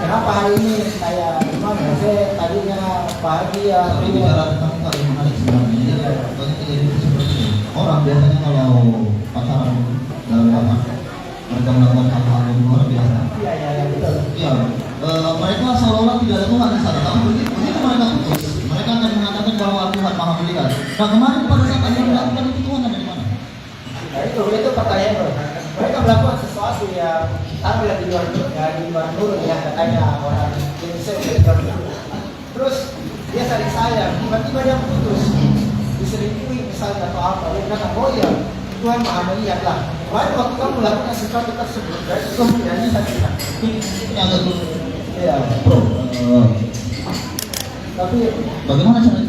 kenapa hari ini kayak gimana, saya tadinya bahagia. Tapi bicara tentang hal yang menarik sebenarnya, banyak kejadian seperti ini. Orang biasanya kalau pacaran dalam kamar, mereka melakukan hal-hal yang luar biasa. Iya betul. Iya, mereka seolah-olah tidak ada Tuhan di sana. Tapi begitu mereka putus, mereka akan mengatakan bahwa Tuhan Maha Melihat. Nah kemarin pada saat Anda melakukan itu, Tuhan ada di mana? Nah itu pertanyaan bro. Mereka melakukan sesuatu yang tampil di luar nurut ya, katanya orang Indonesia di luar nurut. Terus dia saling sayang, tiba-tiba dia putus, diselingkuhi misalnya atau apa, dia bilang oh ya Tuhan Maha Melihat lah. Why waktu kamu melakukan sesuatu tersebut, berarti kamu tidak bisa kita. Ini agak dulu. Iya. Bro, Tapi bagaimana cara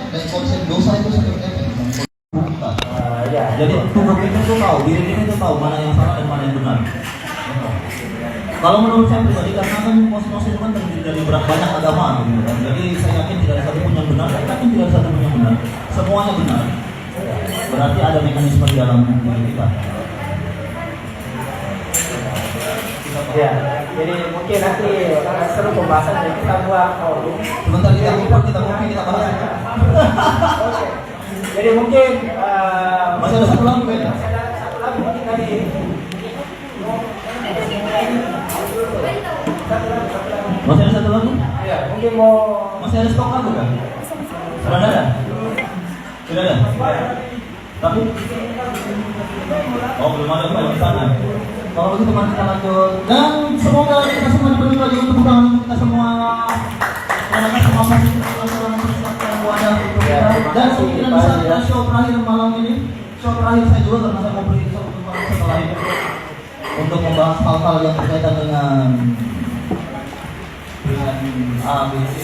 dari konsep dosa itu seperti apa? ya. Jadi tubuh kita itu tahu, diri kita itu tahu mana yang salah dan mana yang benar. Kalau menurut saya pribadi, karena kan kosmos itu kan terdiri dari banyak agama, gitu kan. Jadi saya yakin tidak ada satupun yang benar, saya yakin tidak ada satupun yang benar. Semuanya benar. Berarti ada mekanisme di dalam diri kita. Ya, jadi mungkin nanti seru pembahasan yang kita buat. Sebentar kita ngopi, kita bahas. Oke. Jadi mungkin Masih ada satu lagi kayaknya. satu lagi mungkin tadi. Masih ada satu lagi? Ya, mungkin mau Masih ada stok lagu kan? Sudah ada? Sudah ada? Tapi? Oh belum ada Pak di sana. Kalau begitu mari kita lanjut. Dan semoga kita semua diberi lagi untuk tangan kita semua. Karena semua pasti yang wadah untuk kita. Dan kemungkinan bisa ada show terakhir malam ini. Show terakhir saya juga karena saya mau beri setelah ini untuk membahas hal-hal yang berkaitan dengan A, B, C.